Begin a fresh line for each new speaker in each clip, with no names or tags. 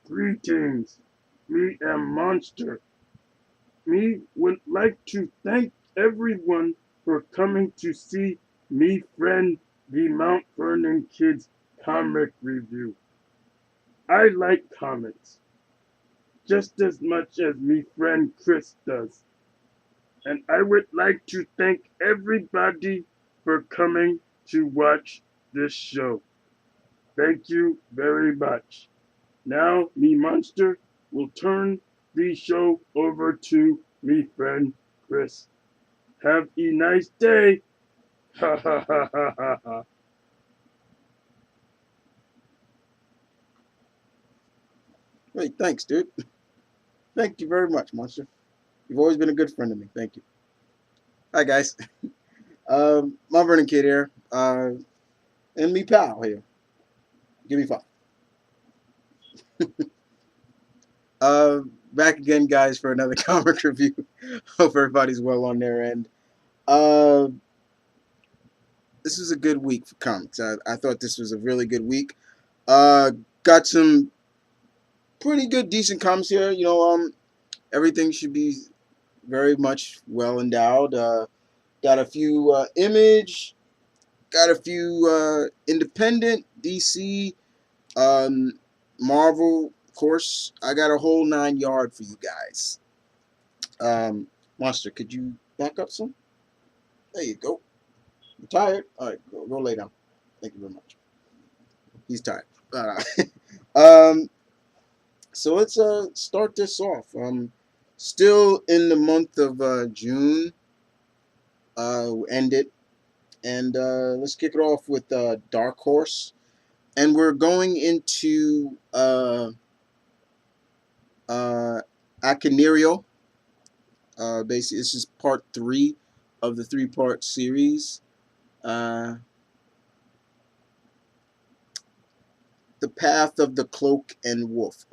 Greetings, me am Monster. Me would like to thank everyone for coming to see me friend the Mount Vernon Kids comic review. I like comics just as much as me friend Chris does, and I would like to thank everybody for coming to watch this show. Thank you very much. Now, me monster will turn the show over to me friend Chris. Have a nice day. Ha ha ha ha ha ha.
Hey, thanks, dude. Thank you very much, Monster. You've always been a good friend to me. Thank you. Hi, guys. Mount Vernon Kid here. And me pal here. Give me five. Uh, Back again, guys, for another comic review. Hope everybody's well on their end. Uh, this was a good week for comics. I thought this was a really good week. Uh, got some pretty good, decent comics here. Everything should be very much well endowed. Got a few Image, got a few independent DC, um, Marvel. Of course, I got a whole 9 yard for you guys. Monster, could you back up some? There you go. You tired? All right, go lay down. Thank you very much. He's tired. Um, so let's start this off. Still in the month of June. Ended, and let's kick it off with Dark Horse, and we're going into uh, Akaneiro. Basically, this is part 3 of the 3-part series. Uh, the Path of the Cloak and Wolf.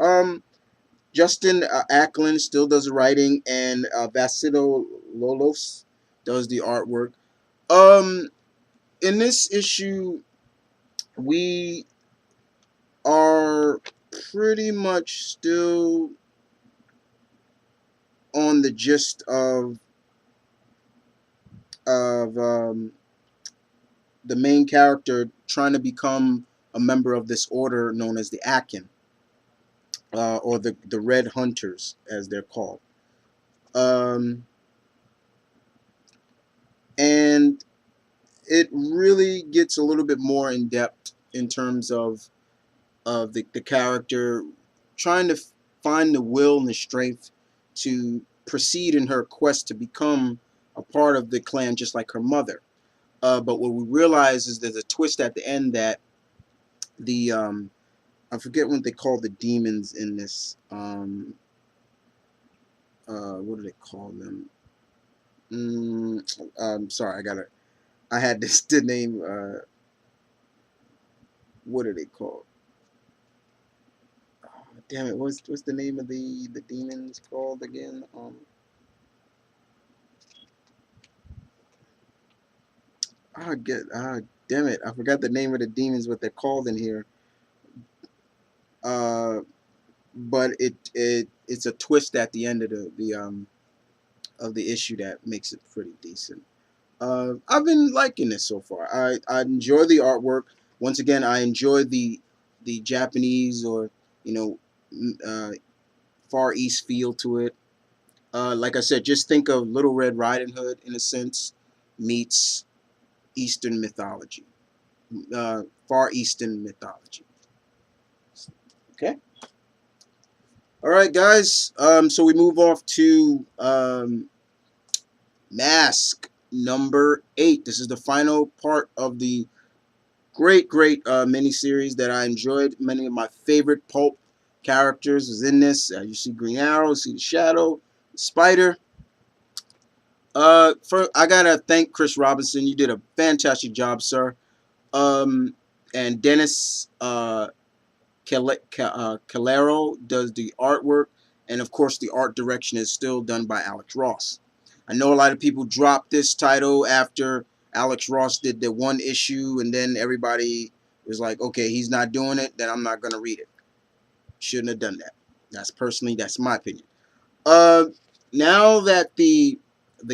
Justin Acklin still does the writing, and Vasilo Lolos does the artwork. Um, in this issue, we are pretty much still on the gist of the main character trying to become a member of this order known as the Akin, or the Red Hunters, as they're called. Um, and it really gets a little bit more in depth in terms of the character trying to find the will and the strength to proceed in her quest to become a part of the clan just like her mother. But what we realize is there's a twist at the end that the I forget what they call the demons in this. What do they call them? Sorry, I had this the name. What are they called? Oh, damn it! What's the name of the demons called again? Damn it! I forgot the name of the demons. What they're called in here. Uh, but it's a twist at the end of the issue that makes it pretty decent. I've been liking this so far. I enjoy the artwork. Once again, I enjoy the Japanese, or you know uh, Far East feel to it. Like I said, just think of Little Red Riding Hood in a sense meets Eastern mythology, Far Eastern mythology. Okay. All right, guys. So we move off to Mask number 8. This is the final part of the great miniseries that I enjoyed. Many of my favorite pulp characters was in this. You see Green Arrow, you see the Shadow, the Spider. I gotta thank Chris Robinson. You did a fantastic job, sir. And Dennis Calero does the artwork, and of course the art direction is still done by Alex Ross. I know a lot of people dropped this title after Alex Ross did the one issue, and then everybody was like, okay, he's not doing it, then I'm not going to read it. Shouldn't have done that. That's my opinion. Uh, Now that the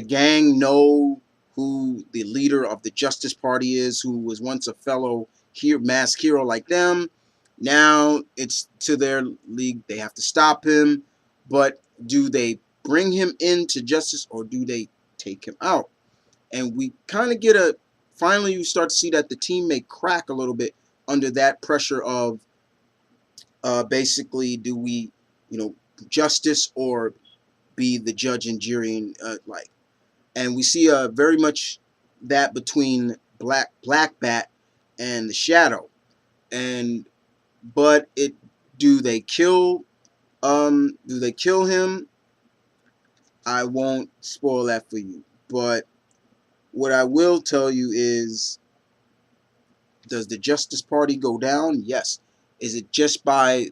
gang know who the leader of the Justice Party is, who was once a fellow mask hero like them, now it's to their league. They have to stop him, but do they bring him into justice or do they take him out? And we kind of get finally you start to see that the team may crack a little bit under that pressure of basically, do we, justice or be the judge and jury, and we see very much that between Black Bat and the Shadow. And but it do they kill him? I won't spoil that for you, but what I will tell you is, does the Justice Party go down? Yes. Is it just by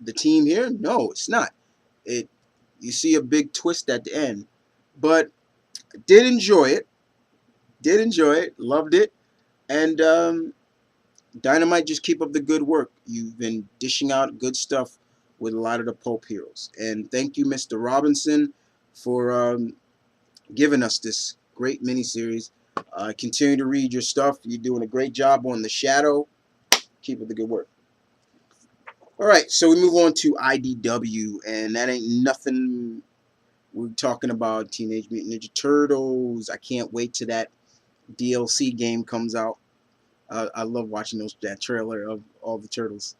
the team here? No, it's not. It You see a big twist at the end, but did enjoy it. Did enjoy it. Loved it. And Dynamite, just keep up the good work. You've been dishing out good stuff with a lot of the Pulp heroes. And thank you, Mr. Robinson, for giving us this great miniseries. Continue to read your stuff. You're doing a great job on The Shadow. Keep up the good work. All right, so we move on to IDW, and that ain't nothing. We're talking about Teenage Mutant Ninja Turtles. I can't wait till that DLC game comes out. I love watching that trailer of all the turtles.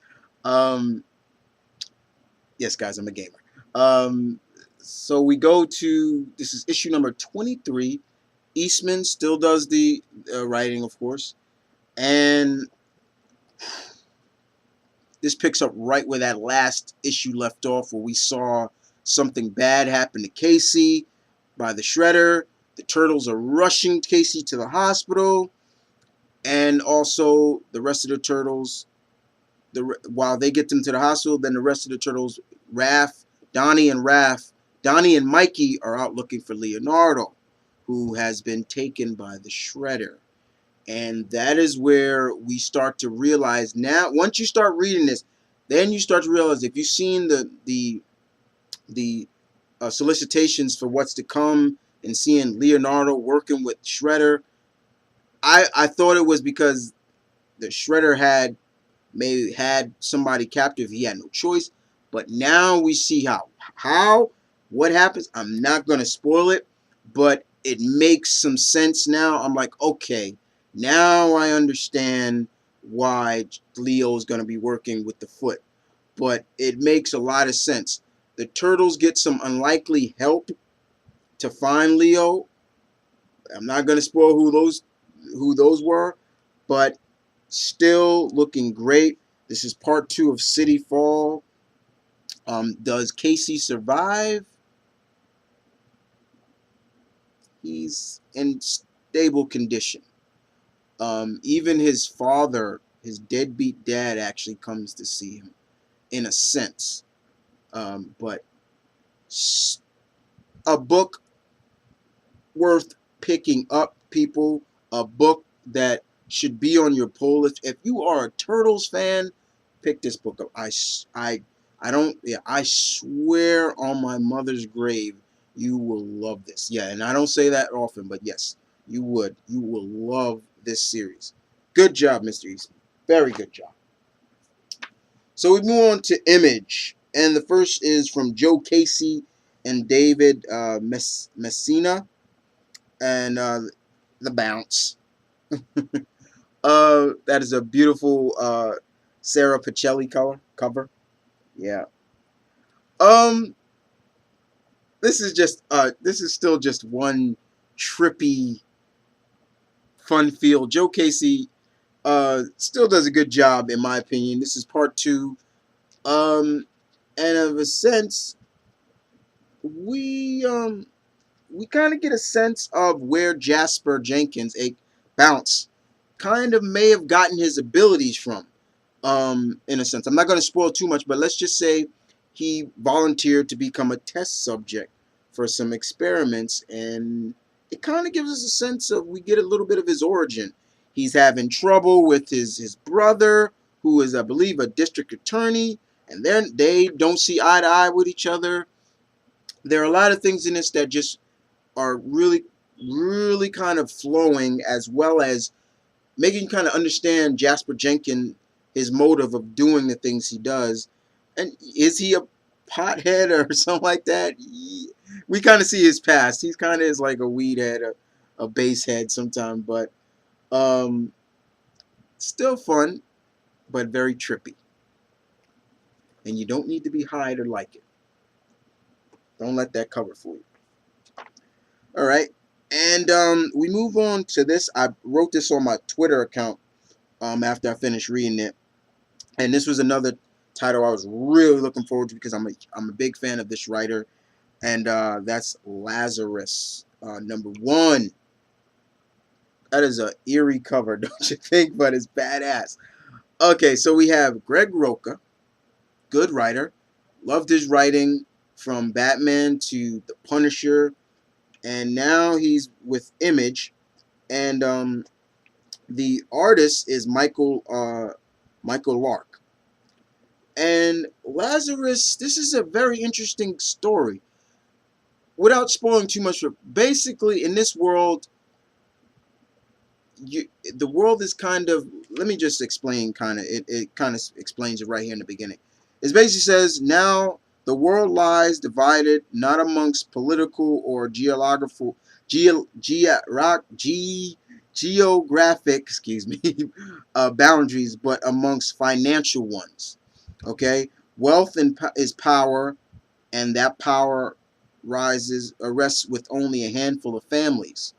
Yes, guys, I'm a gamer. So we go to, this is issue number 23. Eastman still does the writing, of course, and this picks up right where that last issue left off, where we saw something bad happen to Casey by the Shredder. The Turtles are rushing Casey to the hospital, and also the rest of the Turtles, while they get them to the hospital, then the rest of the Turtles, Donnie and Mikey are out looking for Leonardo, who has been taken by the Shredder. And that is where we start to realize, now, once you start reading this, then you start to realize, if you've seen the solicitations for what's to come and seeing Leonardo working with Shredder, I thought it was because the Shredder maybe had somebody captive. He had no choice. But now we see what happens. I'm not going to spoil it, but it makes some sense now. I'm like, okay, now I understand why Leo is going to be working with the Foot. But it makes a lot of sense. The Turtles get some unlikely help to find Leo. I'm not going to spoil who those were, but still looking great. This is part 2 of City Fall. Does Casey survive? He's in stable condition. Even his father, his deadbeat dad, actually comes to see him, in a sense. But a book worth picking up, people. A book that should be on your pull list. If you are a Turtles fan, pick this book up. I swear on my mother's grave, you will love this. Yeah, and I don't say that often, but yes, you would. You will love this series. Good job, Mr. Eastman. Very good job. So we move on to Image, and the first is from Joe Casey and David Messina, and The Bounce. That is a beautiful Sarah Pacelli cover. Yeah. This is still just one trippy, fun feel. Joe Casey still does a good job, in my opinion. This is part 2. And of a sense, we kind of get a sense of where Jasper Jenkins, a Bounce, kind of may have gotten his abilities from, in a sense. I'm not going to spoil too much, but let's just say he volunteered to become a test subject for some experiments, and it kind of gives us a sense of, we get a little bit of his origin. He's having trouble with his brother, who is, I believe, a district attorney, and then they don't see eye to eye with each other. There are a lot of things in this that just are really, really kind of flowing, as well as making you kind of understand Jasper Jenkins, his motive of doing the things he does. And is he a pothead or something like that? We kind of see his past. He's kind of is like a weed head, a bass head sometimes, but um, still fun, but very trippy. And you don't need to be high to like it. Don't let that cover fool you. All right. And we move on to this. I wrote this on my Twitter account after I finished reading it. And this was another title I was really looking forward to because I'm a big fan of this writer. And that's Lazarus, #1. That is a eerie cover, don't you think? But it's badass. Okay, so we have Greg Rucka, good writer. Loved his writing from Batman to The Punisher. And now he's with Image. And the artist is Michael Lark. And Lazarus, this is a very interesting story. Without spoiling too much, basically in this world, the world is kind of, let me just explain it kind of explains it right here in the beginning. It basically says, now the world lies divided not amongst political or geographic, excuse me, boundaries, but amongst financial ones. Okay, wealth is power, and that power rests with only a handful of families.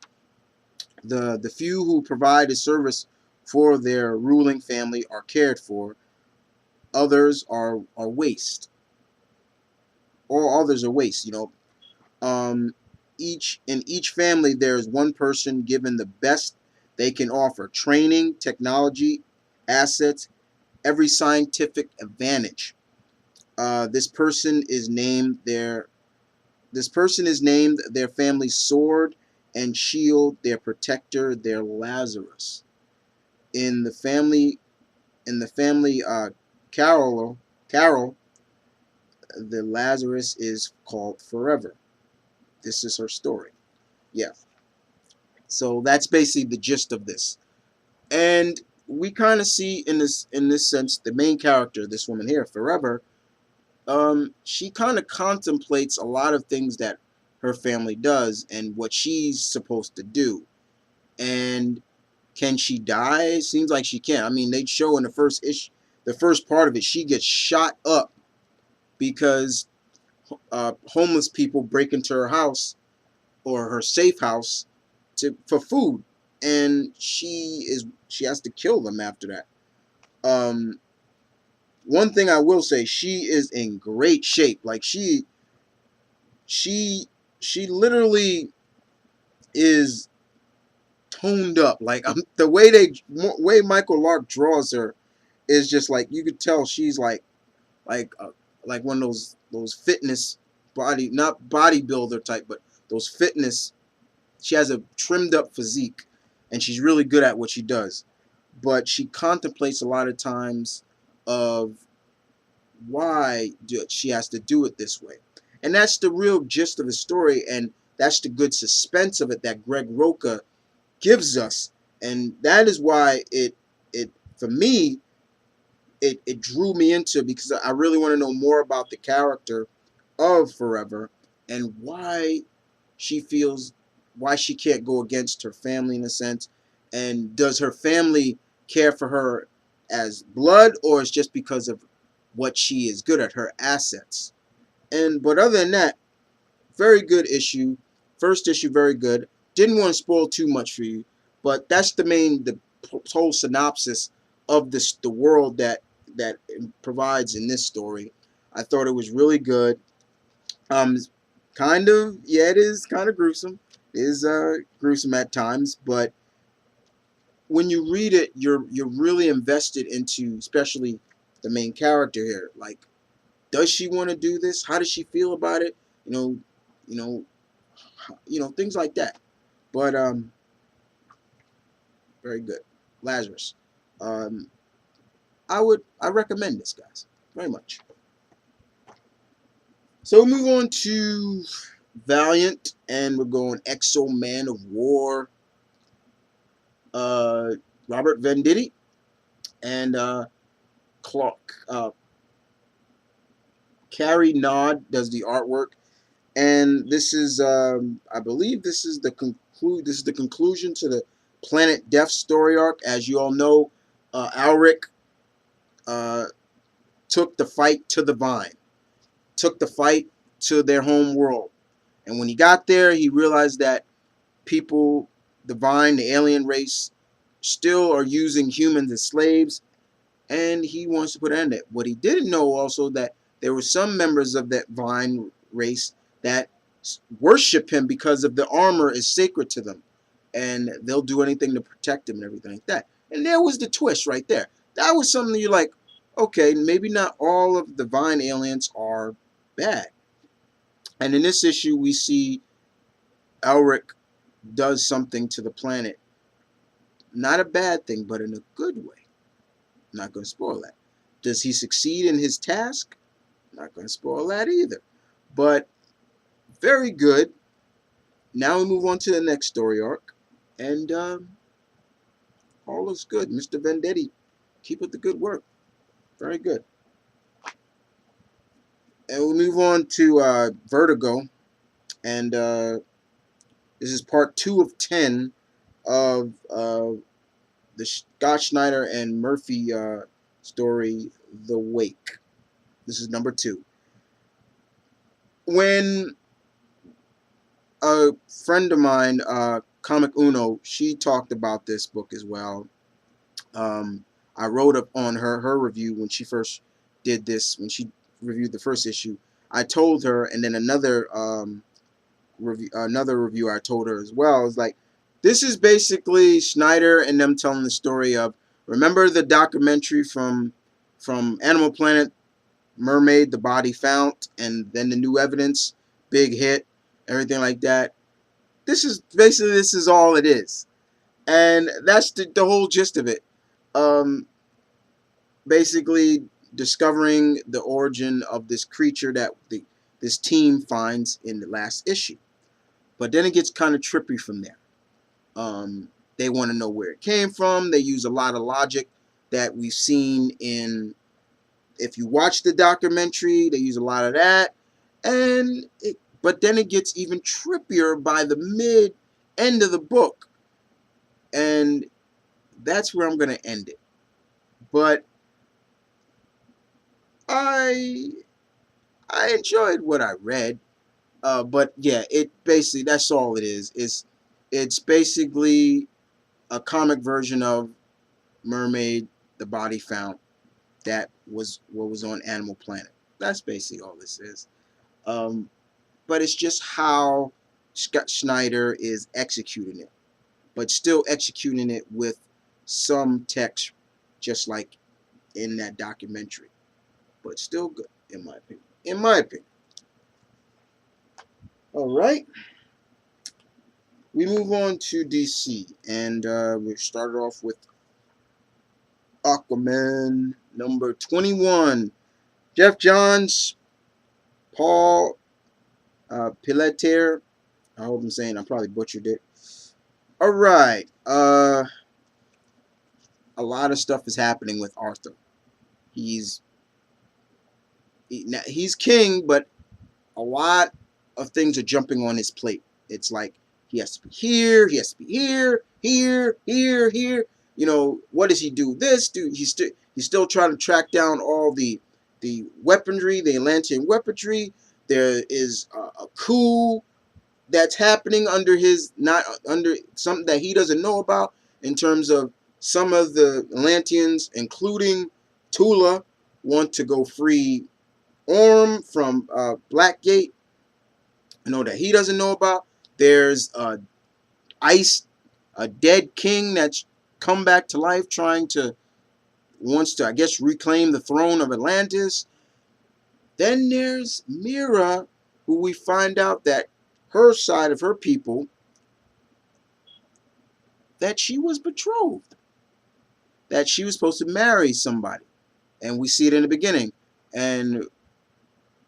The few who provide a service for their ruling family are cared for. Others are waste. All others are waste. In each family, there's one person given the best they can offer: training, technology, assets, every scientific advantage. This person is named their family's sword and shield, their protector, their Lazarus. In the family, Carol, the Lazarus is called Forever. This is her story. Yeah. So that's basically the gist of this. And we kind of see in this sense the main character, this woman here, Forever. She kind of contemplates a lot of things that her family does and what she's supposed to do. And can she die? It seems like she can. I mean, they show in the first part of it, she gets shot up because homeless people break into her house or her safe house for food, and she has to kill them after that. One thing I will say, she is in great shape. Like she literally is toned up. Like the way Michael Lark draws her is just like you could tell she's like uh, like one of those fitness not bodybuilder type, but those fitness. She has a trimmed up physique, and she's really good at what she does. But she contemplates a lot of times of why she has to do it this way. And that's the real gist of the story, and that's the good suspense of it that Greg Rucka gives us. And that is why it for me it drew me into, because I really want to know more about the character of Forever and she feels why she can't go against her family in a sense, and does her family care for her as blood, or is just because of what she is good at, her assets. But other than that, very good issue. First issue, very good. Didn't want to spoil too much for you, but that's the whole synopsis of the world that it provides in this story. I thought it was really good. Um, it is kind of gruesome. It is gruesome at times, but when you read it, you're really invested into, especially the main character here. Like, does she want to do this? How does she feel about it? You know, you know, things like that. But very good, Lazarus. Um, I recommend this, guys, very much. So we move on to Valiant, and we're going Exo Man of War, uh, Robert Venditti, and Clark. Carrie Nod does the artwork, and this is, I believe, this is the conclusion to the Planet Death story arc. As you all know, Alric uh, took the fight to the Vine, took the fight to their home world, and when he got there, he realized that people, the Vine, the alien race, still are using humans as slaves, and he wants to put an end to it. What he didn't know also that there were some members of that Vine race that worship him because of the armor is sacred to them, and they'll do anything to protect him and everything like that. And there was the twist right there. That was something you're like, okay, maybe not all of the Vine aliens are bad. And in this issue, we see Elric does something to the planet. Not a bad thing, but in a good way. Not going to spoil that. Does he succeed in his task? Not going to spoil that either. But very good. Now we move on to the next story arc. And all is good. Mr. Venditti, keep up the good work. Very good. And we'll move on to Vertigo. And this is part 2 of 10 of the Scott Snyder and Murphy story, The Wake. This is number 2. When a friend of mine, Comic Uno, she talked about this book as well. I wrote up on her review when she first did this, when she reviewed the first issue. I told her, and then another reviewer I told her as well. It's like, this is basically Snyder and them telling the story of, remember the documentary from Animal Planet, Mermaid, The Body Found, and then the new evidence, big hit, everything like that. This is all it is, and that's the whole gist of it. Basically discovering the origin of this creature that this team finds in the last issue. But then it gets kind of trippy from there. They want to know where it came from. They use a lot of logic that we've seen in, if you watch the documentary, they use a lot of that. But then it gets even trippier by the end of the book. And that's where I'm going to end it. But I enjoyed what I read. But yeah, it basically, that's all it is. It's basically a comic version of Mermaid, The Body Found. That was what was on Animal Planet. That's basically all this is. But it's just how Scott Snyder is executing it, but still executing it with some text, just like in that documentary. But still good, in my opinion. In my opinion. All right. We move on to DC, and we started off with Aquaman number 21. Jeff Johns, Paul Pelletier. I hope I'm saying, I probably butchered it. All right. A lot of stuff is happening with Arthur. He's king, but a lot of things are jumping on his plate. It's like he has to be here, he has to be here, here. You know, what does he do? He's still trying to track down all the weaponry, the Atlantean weaponry. There is a coup that's happening not under something that he doesn't know about, in terms of some of the Atlanteans, including Tula, want to go free Orm from Blackgate. I know that he doesn't know about. There's a dead king that's come back to life, wants to, I guess, reclaim the throne of Atlantis. Then there's Mira, who we find out that her side of her people, that she was betrothed, that she was supposed to marry somebody, and we see it in the beginning. And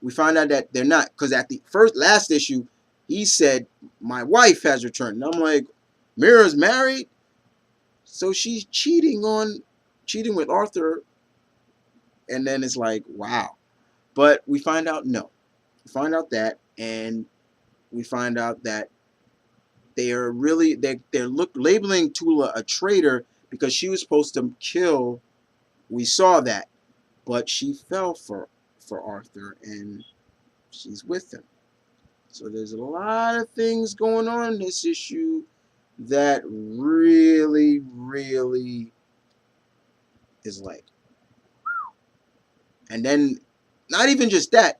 we find out that they're not, because at the last issue, he said my wife has returned. And I'm like, Mira's married, so she's cheating with Arthur, and then it's like, wow. But we find out no, we find out that, and we find out that they're labeling Tula a traitor because she was supposed to kill. We saw that, but she fell for Arthur, and she's with him. So there's a lot of things going on in this issue that really, really is like. And then, not even just that,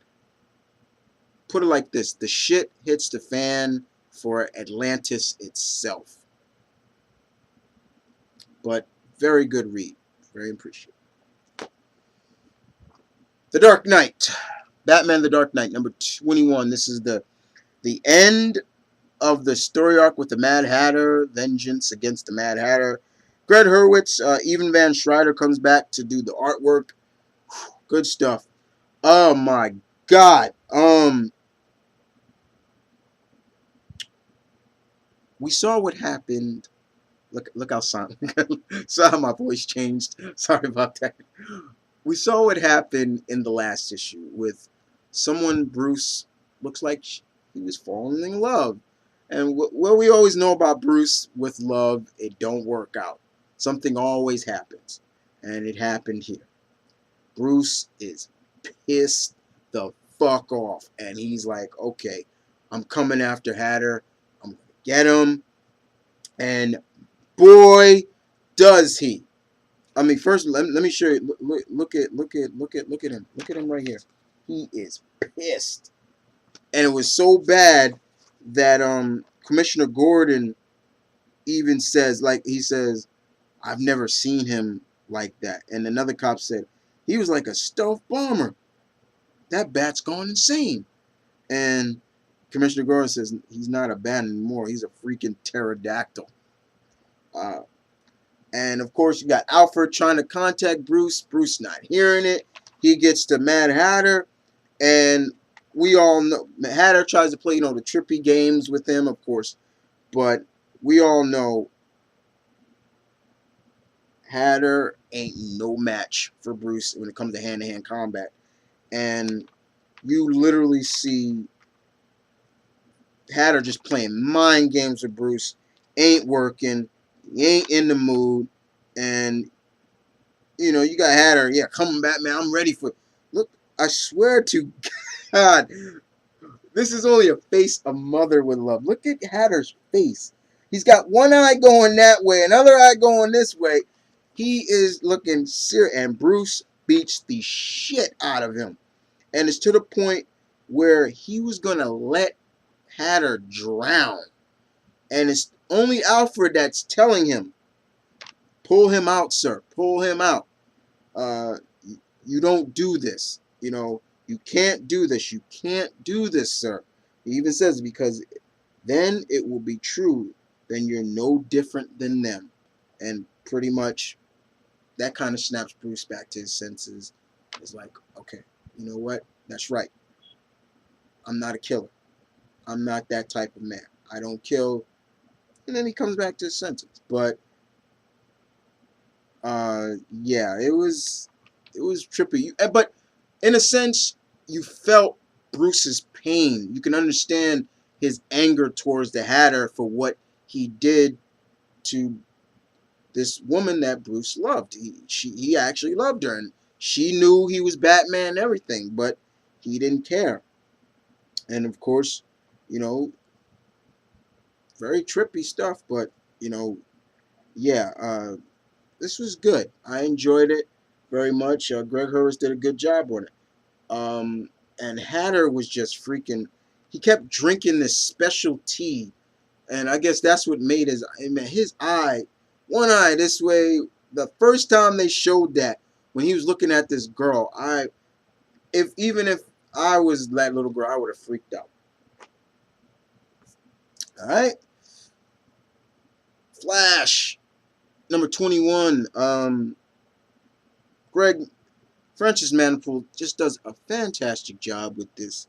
put it like this, the shit hits the fan for Atlantis itself. But very good read. Very appreciative. The Dark Knight. Batman The Dark Knight, number 21. This is the end of the story arc with the Mad Hatter, vengeance against the Mad Hatter. Greg Hurwitz, Even Van Schreider comes back to do the artwork. Good stuff. Oh my God. We saw what happened. Look how silent. Saw how my voice changed. Sorry about that. We saw what happened in the last issue with someone Bruce looks like he was falling in love. And what we always know about Bruce with love, it don't work out. Something always happens. And it happened here. Bruce is pissed the fuck off. And he's like, okay, I'm coming after Hatter. I'm going to get him. And boy, does he. I mean, first, let me show you. Look at him. Look at him right here. He is pissed. And it was so bad that Commissioner Gordon even says, he says, I've never seen him like that. And another cop said, he was like a stealth bomber. That bat's gone insane. And Commissioner Gordon says, he's not a bat anymore. He's a freaking pterodactyl. And of course, you got Alfred trying to contact Bruce. Bruce not hearing it. He gets to Mad Hatter. And we all know Hatter tries to play, the trippy games with him, of course. But we all know Hatter ain't no match for Bruce when it comes to hand-to-hand combat. And you literally see Hatter just playing mind games with Bruce. Ain't working. He ain't in the mood. And, you got Hatter. Yeah, come Batman. I'm ready for... Look, I swear to God, this is only a face a mother would love. Look at Hatter's face. He's got one eye going that way, another eye going this way. He is looking serious. And Bruce beats the shit out of him. And it's to the point where he was going to let Hatter drown. And it's only Alfred that's telling him, pull him out, sir. Pull him out. You don't do this. You can't do this. You can't do this, sir. He even says, because then it will be true. Then you're no different than them. And pretty much that kind of snaps Bruce back to his senses. It's like, okay, you know what? That's right. I'm not a killer. I'm not that type of man. I don't kill. And then he comes back to his senses. But yeah, it was trippy. But in a sense, you felt Bruce's pain. You can understand his anger towards the Hatter for what he did to this woman that Bruce loved. He actually loved her, and she knew he was Batman and everything, but he didn't care. And of course, very trippy stuff, but yeah, this was good. I enjoyed it very much. Greg Hurwitz did a good job on it. And Hatter was just freaking. He kept drinking this special tea, and I guess that's what made his eye, one eye this way. The first time they showed that, when he was looking at this girl, even if I was that little girl, I would have freaked out. All right, Flash, number 21. Greg, Francis Manifold just does a fantastic job with this.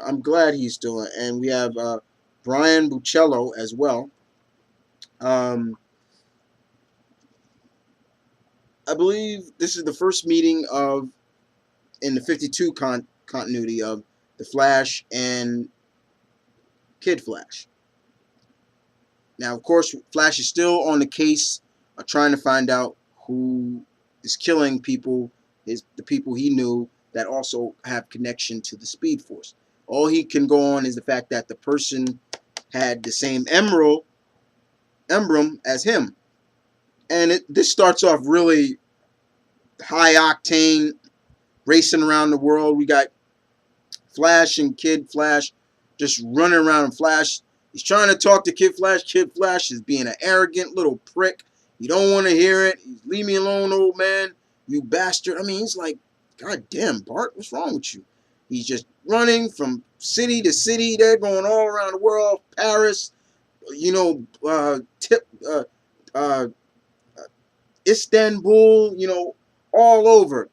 I'm glad he's still in. And we have Brian Buccello as well. I believe this is the first meeting of in the 52 continuity of the Flash and Kid Flash. Now, of course, Flash is still on the case of trying to find out who is killing people, the people he knew that also have connection to the Speed Force. All he can go on is the fact that the person had the same emblem as him. And this starts off really high octane, racing around the world. We got Flash and Kid Flash just running around. And Flash, he's trying to talk to Kid Flash. Kid Flash is being an arrogant little prick. You don't want to hear it. Leave me alone, old man. You bastard. I mean, he's like, God damn, Bart, what's wrong with you? He's just running from city to city. They're going all around the world. Paris, you know, Istanbul, you know, all over.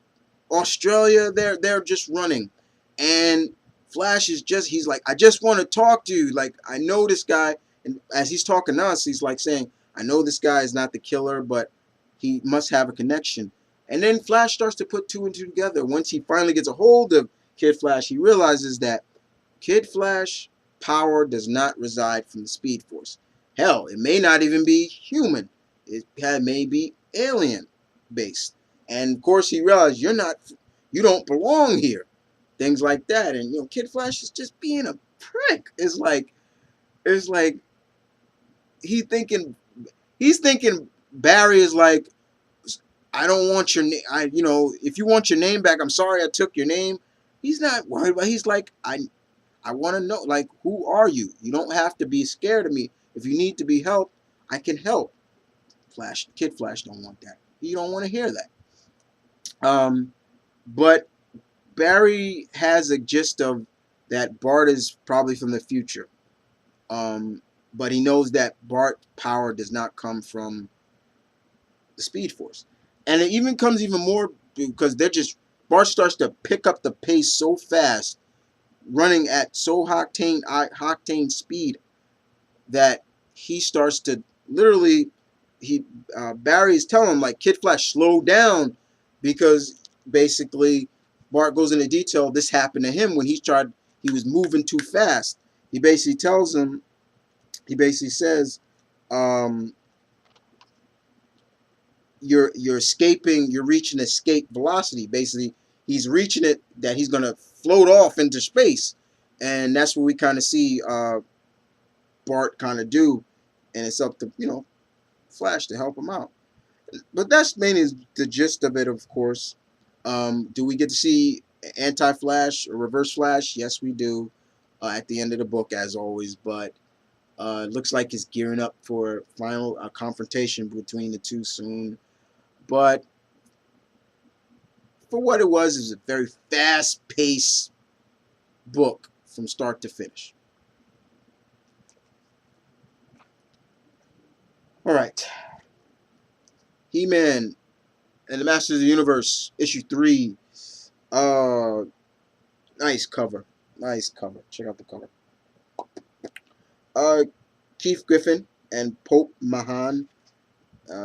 Australia, they're just running. And Flash is he's like, I just want to talk to you. Like, I know this guy. And as he's talking to us, he's like saying, I know this guy is not the killer, but he must have a connection. And then Flash starts to put two and two together. Once he finally gets a hold of Kid Flash, he realizes that Kid Flash power does not reside from the Speed Force. Hell, it may not even be human. It may be alien based. And of course he realized you don't belong here. Things like that. And you know, Kid Flash is just being a prick. It's like he's thinking Barry is like, I don't want your name. If you want your name back, I'm sorry I took your name. He's not worried, but he's like, I want to know, like, who are you? You don't have to be scared of me. If you need to be helped, I can help. Kid Flash don't want that. He don't want to hear that. But Barry has a gist of that Bart is probably from the future. But he knows that Bart's power does not come from the Speed Force. And it even comes even more because Bart starts to pick up the pace so fast, running at so octane speed that he starts to literally, Barry is telling him, like, Kid Flash, slow down, because basically Bart goes into detail. This happened to him when he was moving too fast. He basically says, you're escaping, you're reaching escape velocity. Basically, he's reaching it that he's gonna float off into space, and that's what we kind of see Bart kind of do, and it's up to Flash to help him out. But that's mainly the gist of it, of course. Do we get to see anti-Flash or reverse Flash? Yes, we do. At the end of the book, as always, but it looks like it's gearing up for final confrontation between the two soon. But for what it was a very fast-paced book from start to finish. All right. HeMan and the Masters of the Universe, issue 3. Nice cover. Nice cover. Check out the cover. Keith Giffen and Pope Mahan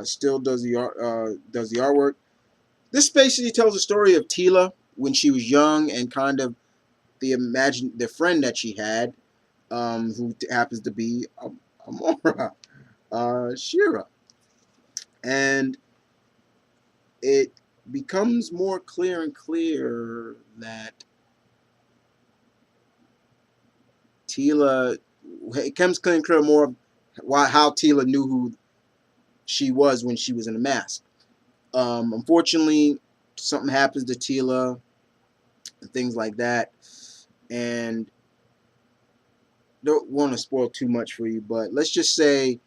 still does the artwork. This basically tells the story of Teela when she was young and kind of the friend that she had, who happens to be Amora, Shira, and it becomes more clear and clear that Teela, it comes clear and clear more how Teela knew who she was when she was in a mask. Unfortunately, something happens to Teela and things like that, and don't want to spoil too much for you, but let's just say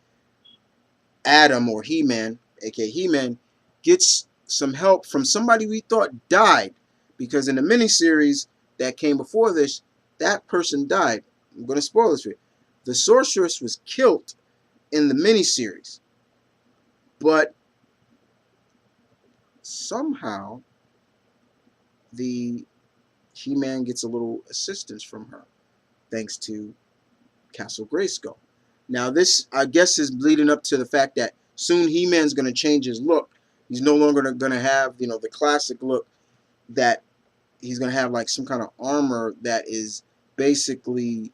Adam, or HeMan, aka HeMan, gets some help from somebody we thought died, because in the miniseries that came before this, that person died. I'm going to spoil this for you. The sorceress was killed in the miniseries, but somehow the HeMan gets a little assistance from her, thanks to Castle Grayskull. Now, this, I guess, is leading up to the fact that soon HeMan's going to change his look. He's no longer going to have, the classic look. That he's going to have like some kind of armor that is basically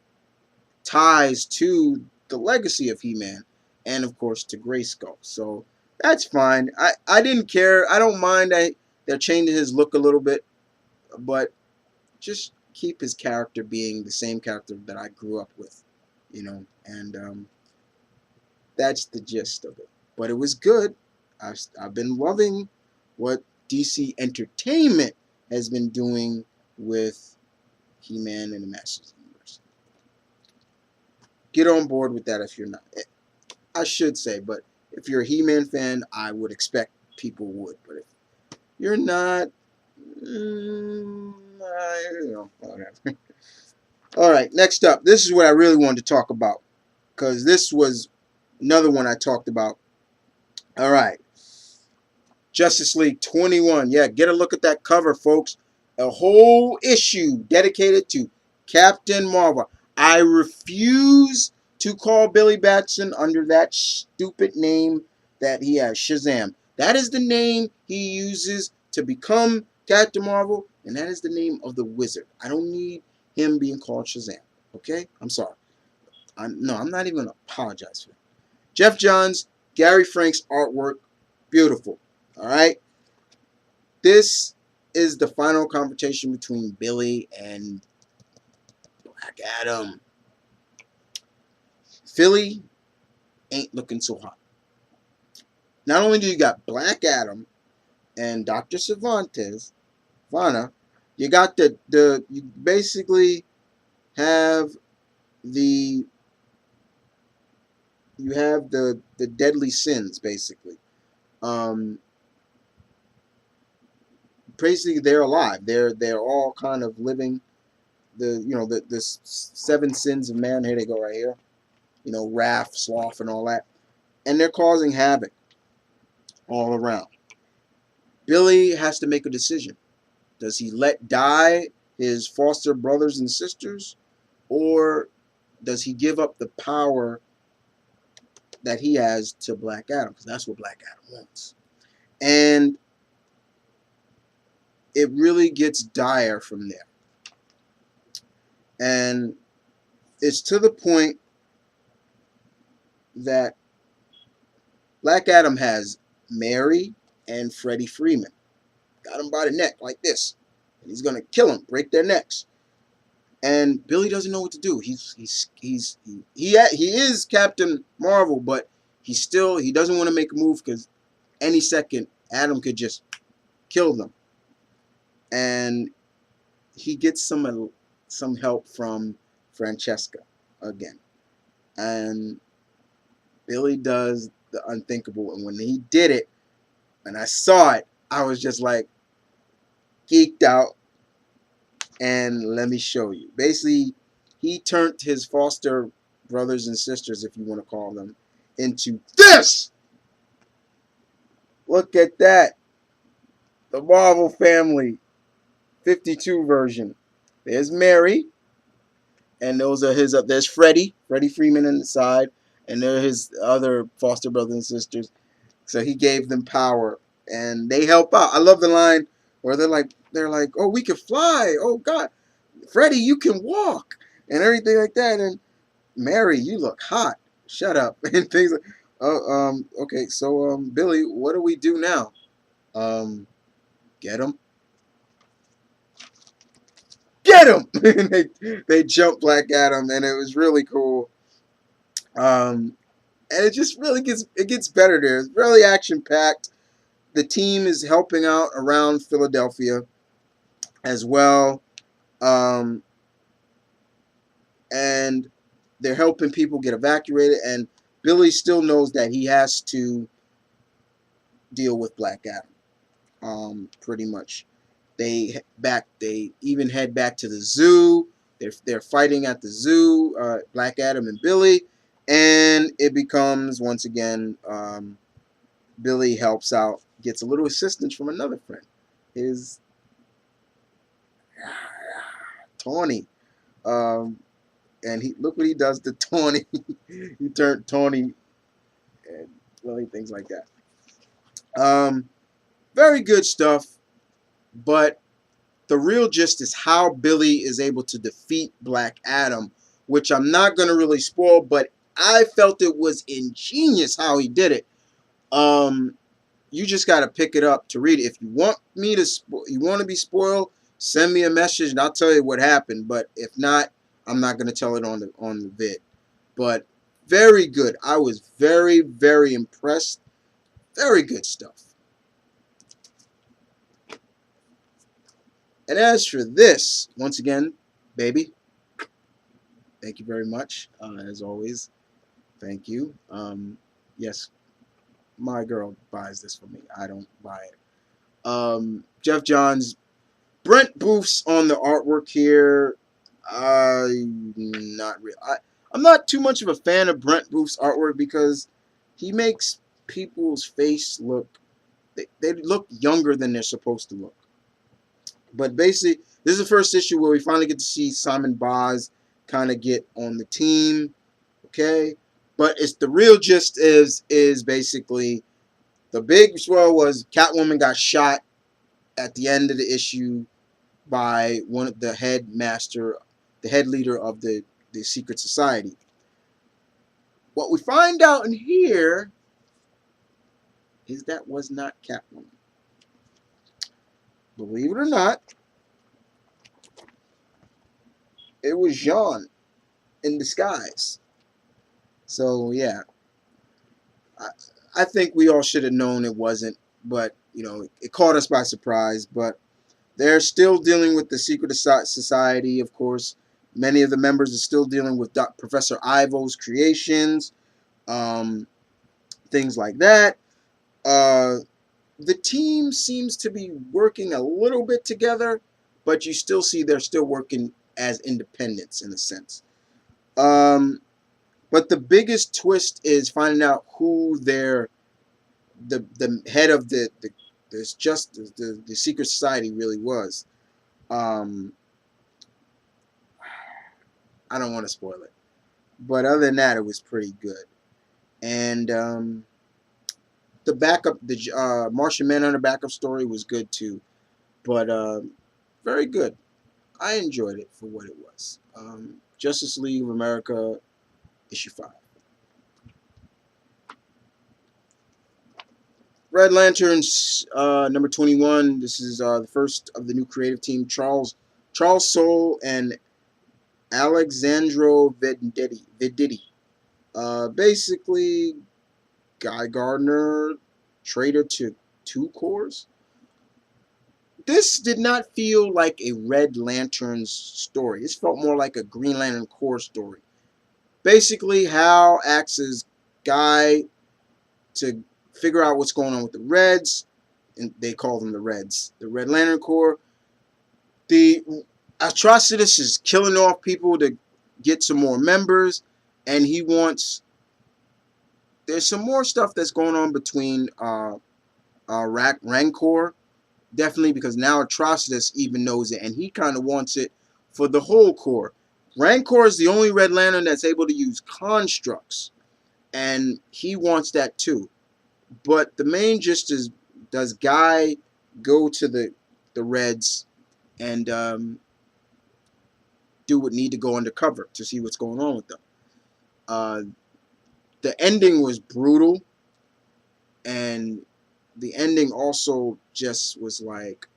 ties to the legacy of HeMan and, of course, to Grayskull. So that's fine. I didn't care. I don't mind that they're changing his look a little bit, but just keep his character being the same character that I grew up with, and that's the gist of it. But it was good. I've been loving what DC Entertainment has been doing with HeMan and the Masters Universe. Get on board with that if you're not. I should say, but if you're a HeMan fan, I would expect people would. But if you're not, whatever. All right, next up. This is what I really wanted to talk about, because this was another one I talked about. All right. Justice League 21. Yeah, get a look at that cover, folks. A whole issue dedicated to Captain Marvel. I refuse to call Billy Batson under that stupid name that he has, Shazam. That is the name he uses to become Captain Marvel, and that is the name of the wizard. I don't need him being called Shazam. Okay? I'm sorry. I'm not even going to apologize for that. Jeff Johns, Gary Frank's artwork, beautiful. All right? This is the final confrontation between Billy and Black Adam. Philly ain't looking so hot. Not only do you got Black Adam and Dr. Vanna, you got you basically have the deadly sins, basically. Basically they're alive. They're all kind of living the 7 sins of man. Here they go right here. Wrath, sloth, and all that. And they're causing havoc all around. Billy has to make a decision. Does he let die his foster brothers and sisters, or does he give up the power that he has to Black Adam? Because that's what Black Adam wants. And it really gets dire from there. And it's to the point that Black Adam has Mary and Freddie Freeman. Got him by the neck like this. And he's going to kill him, break their necks. And Billy doesn't know what to do. He is Captain Marvel, but he doesn't want to make a move because any second Adam could just kill them. And he gets some help from Francesca again. And Billy does the unthinkable. And when he did it, and I saw it, I was just like geeked out. And let me show you. Basically, he turned his foster brothers and sisters, if you want to call them, into this. Look at that. The Marvel Family 52 version. There's Mary. And those are his up. There's Freddie Freeman on the side. And they're his other foster brothers and sisters. So he gave them power. And they help out. I love the line where they're like, oh, we can fly. Oh, God. Freddie, you can walk. And everything like that. And Mary, you look hot. Shut up. And things like, okay. So, Billy, what do we do now? Get him. Get him! And they jumped Black Adam, and it was really cool. And it just really gets better there. It's really action packed. The team is helping out around Philadelphia as well, and they're helping people get evacuated. And Billy still knows that he has to deal with Black Adam. Pretty much. They even head back to the zoo. They're fighting at the zoo, Black Adam and Billy, and it becomes once again Billy helps out, gets a little assistance from another friend, his Tawny. And look what he does to Tawny. He turned Tawny and things like that. Very good stuff, but the real gist is how Billy is able to defeat Black Adam, which I'm not going to really spoil, but I felt it was ingenious how he did it. You just got to pick it up to read it. If you want me to, you want to be spoiled, send me a message and I'll tell you what happened. But if not, I'm not going to tell it on the vid. But very good. I was very, very impressed. Very good stuff. And as for this, once again, baby, thank you very much. As always, thank you. Yes, my girl buys this for me. I don't buy it. Jeff Johns, Brent Booth's on the artwork here. Not real. I'm not too much of a fan of Brent Booth's artwork because he makes people's face look, they look younger than they're supposed to look. But basically, this is the first issue where we finally get to see Simon Boz kind of get on the team. Okay? But it's the real gist is basically the big swell was Catwoman got shot at the end of the issue by one of the head leader of the secret society. What we find out in here is that was not Catwoman. Believe it or not, it was Jean in disguise. So yeah, I think we all should have known it wasn't, but you know, it caught us by surprise. But they're still dealing with the secret society, of course. Many of the members are still dealing with Professor Ivo's creations, things like that. The team seems to be working a little bit together, but you still see they're still working as independents in a sense. But the biggest twist is finding out who the head of the secret society really was. I don't want to spoil it, but other than that, it was pretty good. And the backup, the Martian Manhunter backup story was good too, but very good. I enjoyed it for what it was. Justice League of America, issue 5. Red Lanterns, number 21. This is the first of the new creative team, Charles Soule and Alexandro Venditti. Basically, Guy Gardner, traitor to 2 Corps. This did not feel like a Red Lantern's story. This felt more like a Green Lantern Corps story. Basically, Hal acts as Guy to figure out what's going on with the Reds, and they call them the Reds, the Red Lantern Corps. The Atrocitus is killing off people to get some more members, and he wants. There's some more stuff that's going on between Rancor, definitely, because now Atrocitus even knows it, and he kind of wants it for the whole Corps. Rancor is the only Red Lantern that's able to use constructs, and he wants that too. But the main gist is, does Guy go to the Reds and do what need to go undercover to see what's going on with them? The ending was brutal, and the ending also just was like,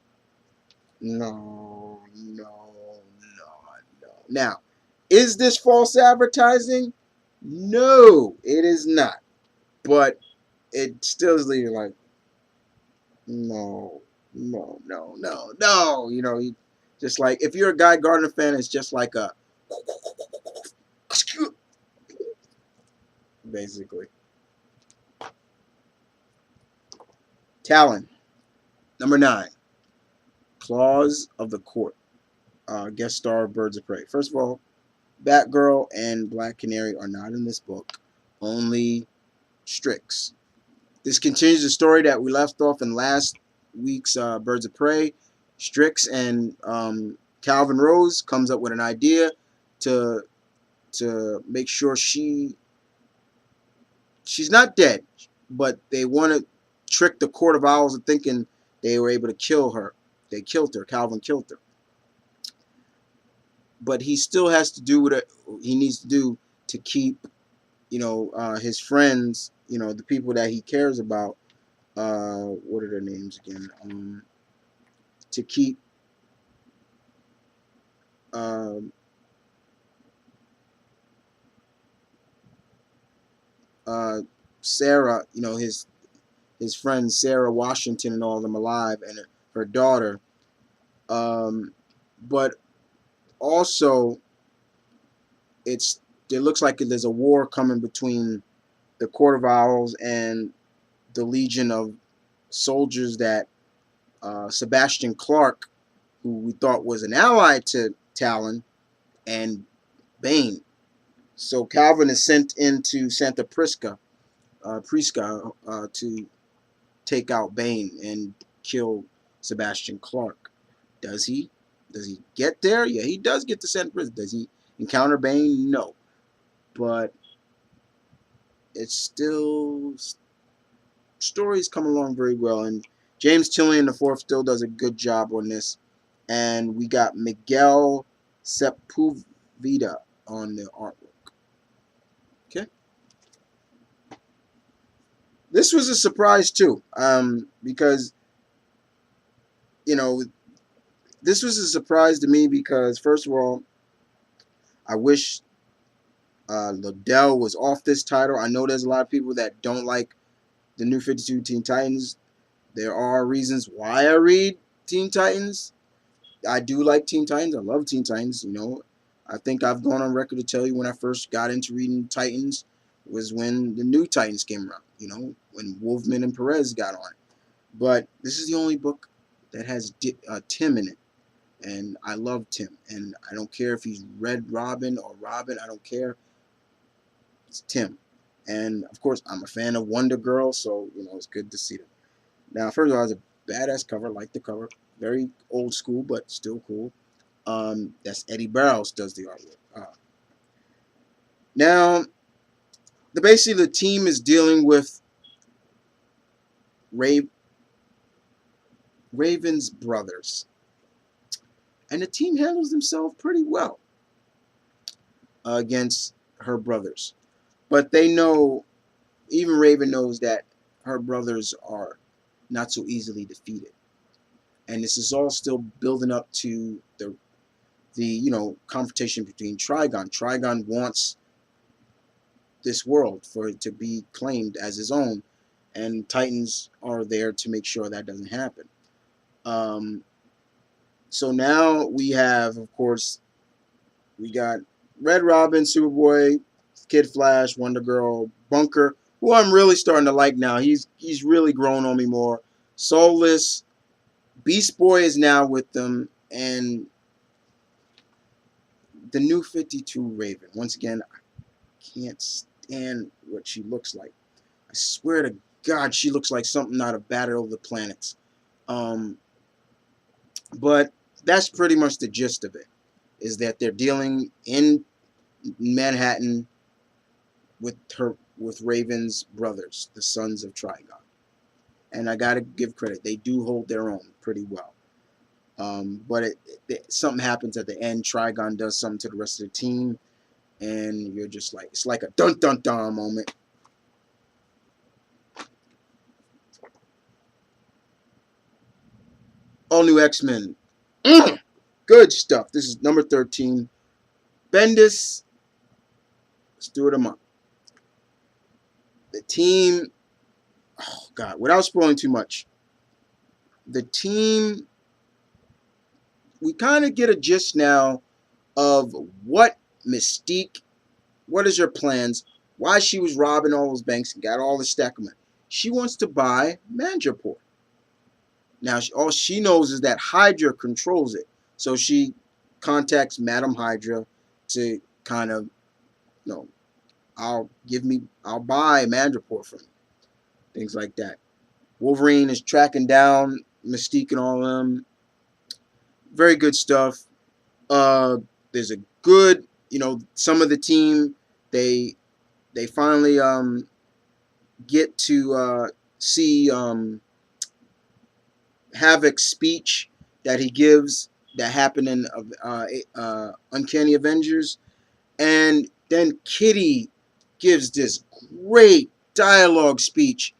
no. Now, is this false advertising? No, it is not. But it still is leaving like, no. You know, just like, if you're a Guy Gardner fan, it's just like a, basically. Talon, number 9. Claws of the Court. Guest star Birds of Prey. First of all, Batgirl and Black Canary are not in this book. Only Strix. This continues the story that we left off in last week's Birds of Prey. Strix and Calvin Rose comes up with an idea to make sure she's not dead, but they want to trick the Court of Owls into thinking they were able to kill her. They killed her. Calvin killed her. But he still has to do what he needs to do to keep, his friends, the people that he cares about. What are their names again? To keep um, Sarah, his friend Sarah Washington and all of them alive, and her daughter. But also, it looks like there's a war coming between the Court of Owls and the Legion of soldiers that Sebastian Clark, who we thought was an ally to Talon, and Bane. So Calvin is sent into Santa Prisca to take out Bane and kill Sebastian Clark. Does he? Does he get there? Yeah, he does get to Santa Prisca. Does he encounter Bane? No. But it's still, stories come along very well, and James Tillman IV still does a good job on this. And we got Miguel Sepulveda on the artwork. Okay. This was a surprise too, because this was a surprise to me because, first of all, I wish Liddell was off this title. I know there's a lot of people that don't like the New 52 Teen Titans. There are reasons why I read Teen Titans. I do like Teen Titans. I love Teen Titans. I think I've gone on record to tell you when I first got into reading Titans was when the new Titans came around. When Wolfman and Perez got on it. But this is the only book that has Tim in it. And I love Tim. And I don't care if he's Red Robin or Robin. I don't care. It's Tim. And, of course, I'm a fan of Wonder Girl, so, it's good to see them. Now, first of all, it's a badass cover. I like the cover. Very old school, but still cool. That's Eddie Barrows does the artwork. Now, basically, the team is dealing with Raven's brothers. And the team handles themselves pretty well against her brothers. But they know, even Raven knows that her brothers are not so easily defeated. And this is all still building up to the confrontation between Trigon. Trigon wants this world for it to be claimed as his own, and Titans are there to make sure that doesn't happen. So now we have, of course, we got Red Robin, Superboy, Kid Flash, Wonder Girl, Bunker, who I'm really starting to like now. He's really grown on me more. Soulless, Beast Boy is now with them, and the new 52 Raven. Once again, I can't stand what she looks like. I swear to God, she looks like something out of Battle of the Planets. But that's pretty much the gist of it, is that they're dealing in Manhattan with Raven's brothers, the sons of Trigon. And I got to give credit. They do hold their own pretty well. But something happens at the end. Trigon does something to the rest of the team. And you're just like, it's like a dun-dun-dun moment. All new X-Men. Good stuff. This is number 13. Bendis. Let's do it a month. The team. Oh, God. Without spoiling too much. The team. We kind of get a gist now of what Mystique. What is her plans? Why she was robbing all those banks and got all the stack of money. She wants to buy Mandrapore. Now, all she knows is that Hydra controls it. So she contacts Madam Hydra to kind of, I'll buy Mandrapore from you. Things like that. Wolverine is tracking down Mystique and all of them. Very good stuff. There's a good, some of the team, they finally get to see Havoc's speech that he gives that happened in Uncanny Avengers, and then Kitty gives this great dialogue speech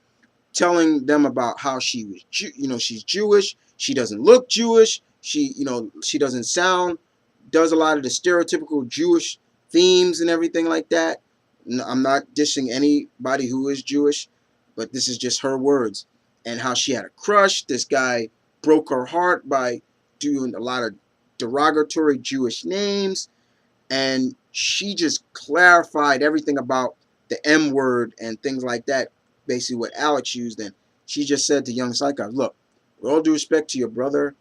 telling them about how she was, she's Jewish. She doesn't look Jewish. She doesn't sound, does a lot of the stereotypical Jewish themes and everything like that. I'm not dissing anybody who is Jewish, but this is just her words. And how she had a crush. This guy broke her heart by doing a lot of derogatory Jewish names. And she just clarified everything about the M word and things like that, basically what Alex used. And she just said to young Psycho, look, with all due respect to your brother,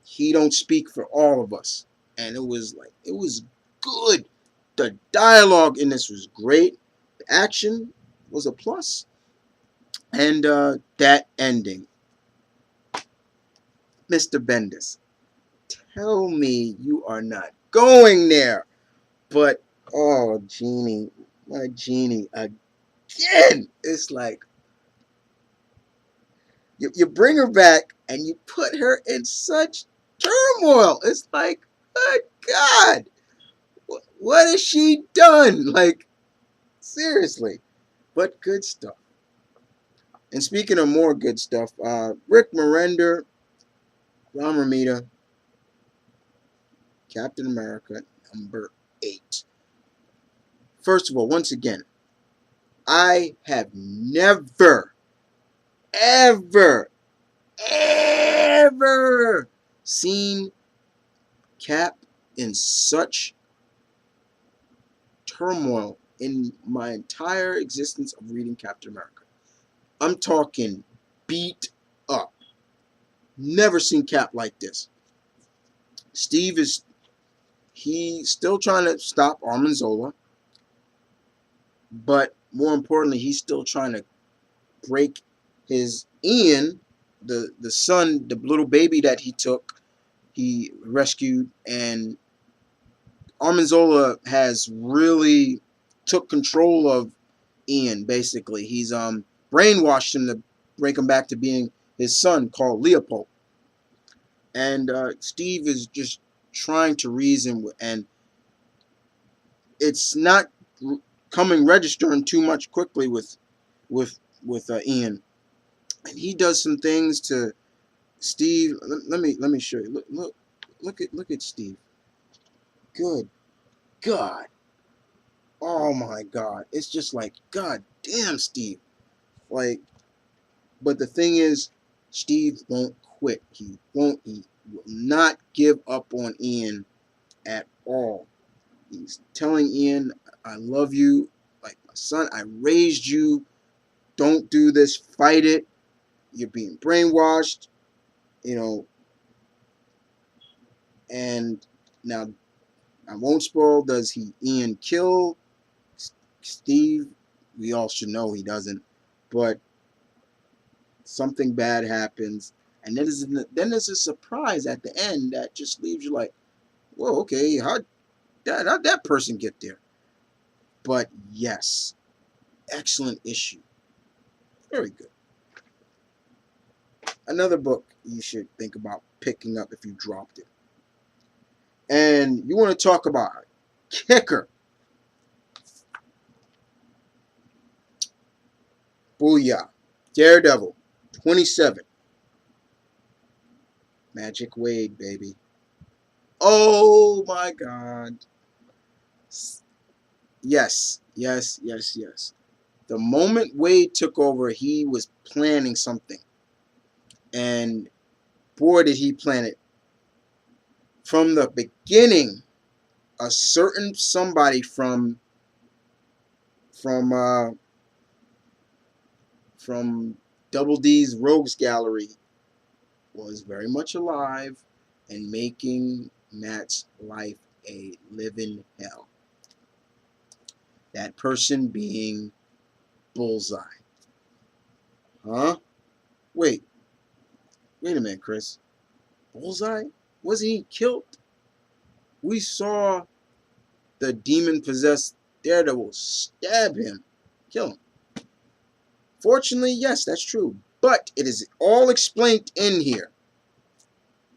he don't speak for all of us. And it was good. The dialogue in this was great. The action was a plus. And that ending. Mr. Bendis, tell me you are not going there. But, oh, Jeannie, my Jeannie, again. It's like, you bring her back and you put her in such turmoil. It's like, my God, what has she done? Like, seriously. But good stuff. And speaking of more good stuff, Rick Mirender, Ron Romita, Captain America, number 8. First of all, once again, I have never, ever, ever seen Cap in such turmoil in my entire existence of reading Captain America. I'm talking beat up. Never seen Cap like this. Steve he's still trying to stop Arnim Zola, but more importantly, he's still trying to break his Ian, the son, the little baby that he rescued, and Arnim Zola has really took control of Ian. Basically, he's brainwashed him to break him back to being his son, called Leopold. And Steve is just trying to reason, and it's not registering too much quickly with Ian. And he does some things to Steve. Let me show you. Look at Steve. Good God. Oh my God. It's just like, God damn, Steve. Like, but the thing is, Steve won't quit. He will not give up on Ian at all. He's telling Ian, I love you like my son. I raised you. Don't do this. Fight it. You're being brainwashed. And now I won't spoil. Does Ian kill Steve? We all should know he doesn't. But something bad happens. And then there's a surprise at the end that just leaves you like, whoa, okay, how'd that person get there? But yes, excellent issue. Very good. Another book you should think about picking up if you dropped it. And you want to talk about kicker. Booyah. Daredevil 27. Magic Wade, baby. Oh my God. Yes. The moment Wade took over, he was planning something. And boy, did he plan it. From the beginning, a certain somebody from Double D's Rogues Gallery was very much alive and making Matt's life a living hell. That person being Bullseye. Huh? Wait a minute, Chris. Bullseye? Was he killed? we saw the demon-possessed Daredevil stab him, kill him. Fortunately, yes, that's true. But it is all explained in here.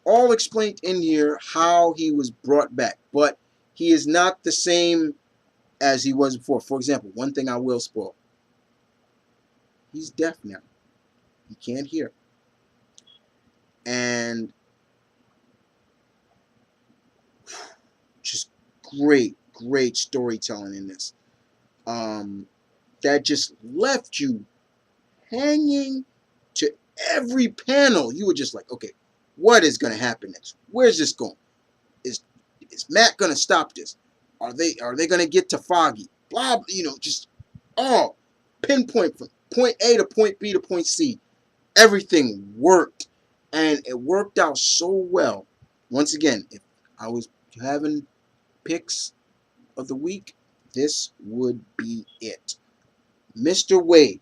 All explained in here how he was brought back. But he is not the same as he was before. For example, one thing I will spoil. He's deaf now. He can't hear. And just great storytelling in this. That just left you hanging to every panel. You were just like, okay, what is going to happen next? Where's this going? Is Matt going to stop this? Are they going to get to Foggy? Blah, just all pinpoint from point A to point B to point C. Everything worked, and it worked out so well. Once again, if I was having picks of the week, this would be it. Mr. Wade,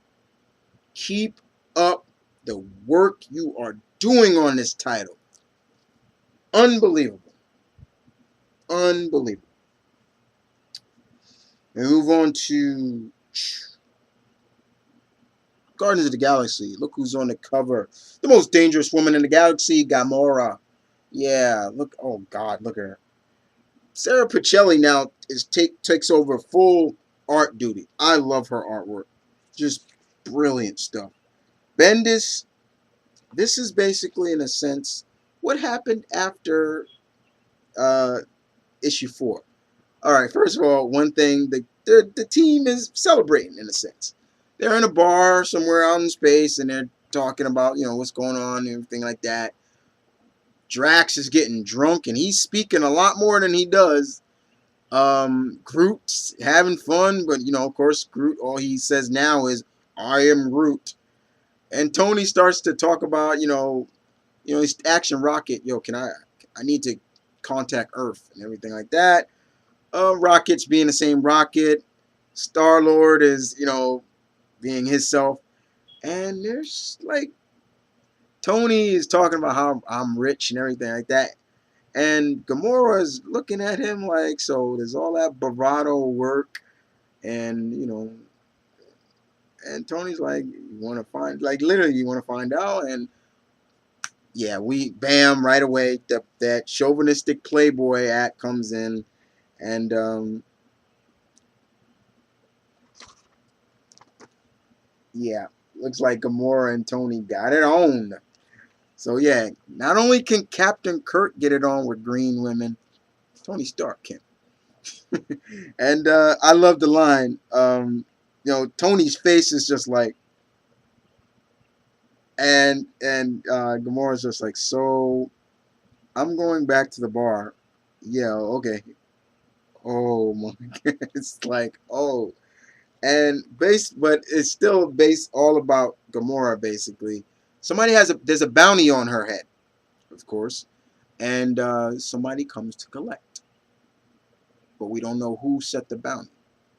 keep up the work you are doing on this title. Unbelievable. Unbelievable. And move on to Guardians of the Galaxy. Look who's on the cover. The most dangerous woman in the galaxy, Gamora. Yeah, look. Oh, God, look at her. Sarah Pichelli now takes over full art duty. I love her artwork. Just brilliant stuff. Bendis, this is basically, in a sense, what happened after issue 4. All right, first of all, one thing, the team is celebrating, in a sense. They're in a bar somewhere out in space, and they're talking about, what's going on and everything like that. Drax is getting drunk, and he's speaking a lot more than he does. Groot's having fun, but, of course, Groot, all he says now is, I am Groot. And Tony starts to talk about, his Action Rocket. I need to contact Earth and everything like that. Rocket's being the same Rocket. Star-Lord is, being himself. And there's, Tony is talking about how I'm rich and everything like that. And Gamora is looking at him like, so does all that bravado work? And, and Tony's like, you want to find, literally, you want to find out? And, yeah, bam, right away, that chauvinistic playboy act comes in. And, yeah, looks like Gamora and Tony got it on. So, yeah, not only can Captain Kirk get it on with green women, Tony Stark can. And I love the line. Tony's face is just like, and Gamora's just like, so I'm going back to the bar. Yeah, okay. Oh my God. It's like, oh. And but it's still based all about Gamora, basically. There's a bounty on her head, of course, and somebody comes to collect. But we don't know who set the bounty.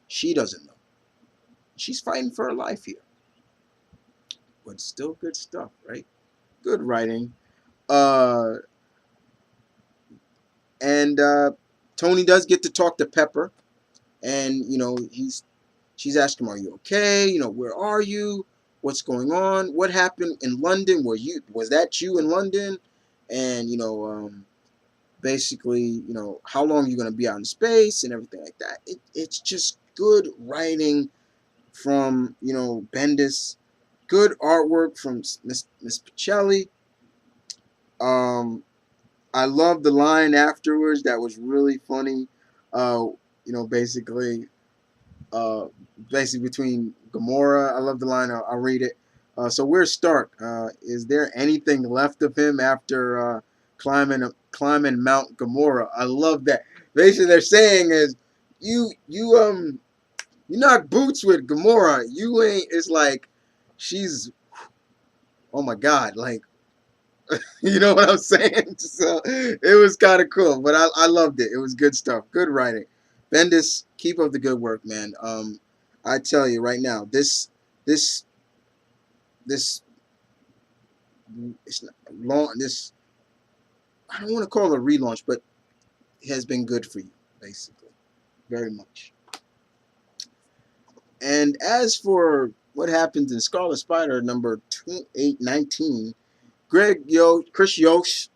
She doesn't know. She's fighting for her life here. But still good stuff, right? Good writing. And Tony does get to talk to Pepper. And, she's asking him, are you okay? Where are you? What's going on? What happened in London? Was that you in London? And, basically, how long are you going to be out in space and everything like that. It's just good writing from, Bendis. Good artwork from Miss Pichelli. I love the line afterwards. That was really funny. Basically, between Gamora. I love the line. I'll read it. So where's Stark? Is there anything left of him after climbing Mount Gamora? I love that. Basically, they're saying is you knock boots with Gamora. You ain't. It's like she's. Oh my God! Like you know what I'm saying? So it was kind of cool, but I loved it. It was good stuff. Good writing. Bendis, keep up the good work, man. I tell you right now, this it's not long. This I don't want to call it a relaunch, but has been good for you, basically, very much. And as for what happens in Scarlet Spider number 819, Chris Yost,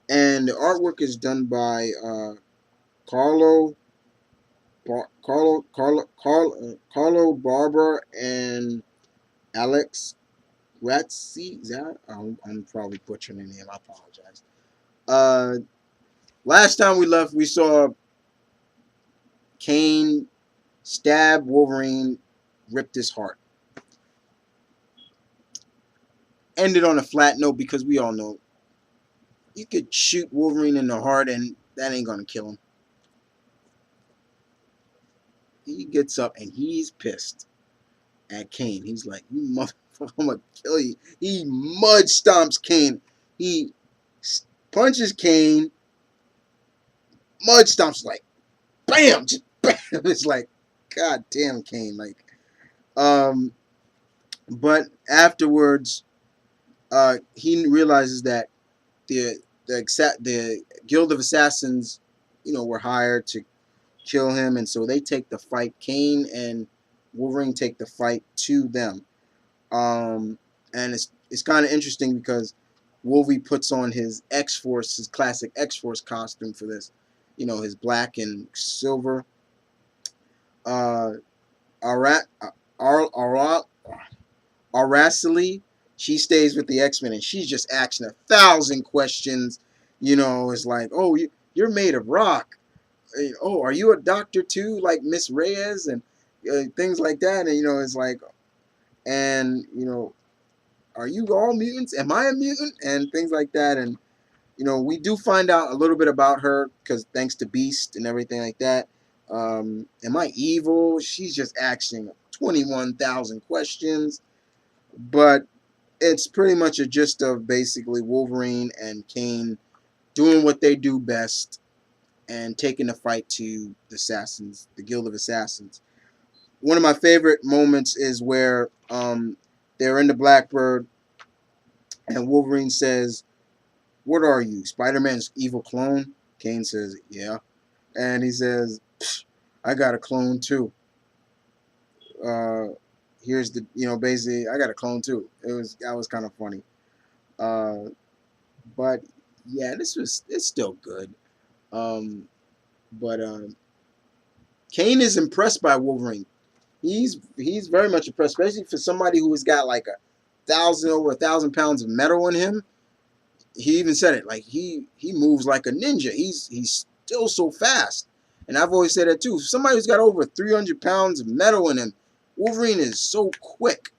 and the artwork is done by Carlo Barber and Alex Ratzi. Is that? I'm probably butchering the name. I apologize. Last time we left, we saw Kane stab Wolverine, ripped his heart. Ended on a flat note because we all know you could shoot Wolverine in the heart and that ain't gonna kill him. He gets up and he's pissed at Kane. He's like, "You motherfucker, I'm gonna kill you." He mud stomps Kane. He punches Kane. Mud stomps like, bam, just bam. It's like, God damn, Kane. Like, but afterwards, he realizes that the Guild of Assassins, were hired to kill him, and so they take the fight. Kane and Wolverine take the fight to them. And it's kind of interesting because Wolverine puts on his X-Force, his classic X-Force costume for this. His black and silver. Araceli, she stays with the X-Men and she's just asking 1,000 questions. It's like, oh, you're made of rock. Oh, are you a doctor too, like Miss Reyes, and things like that? And it's like, and are you all mutants? Am I a mutant? And things like that. And we do find out a little bit about her because thanks to Beast and everything like that. Am I evil? She's just asking 21,000 questions, but it's pretty much a gist of basically Wolverine and Kane doing what they do best and taking the fight to the Assassins, the Guild of Assassins. One of my favorite moments is where they're in the Blackbird and Wolverine says, "What are you, Spider-Man's evil clone?" Kane says, "Yeah." And he says, "I got a clone too. Here's the, basically, I got a clone too." That was kind of funny. But yeah, it's still good. But Kane is impressed by Wolverine. He's very much impressed, especially for somebody who has got like over 1,000 pounds of metal in him. He even said it, like he moves like a ninja. He's still so fast, and I've always said that too. Somebody who's got over 300 pounds of metal in him, Wolverine is so quick,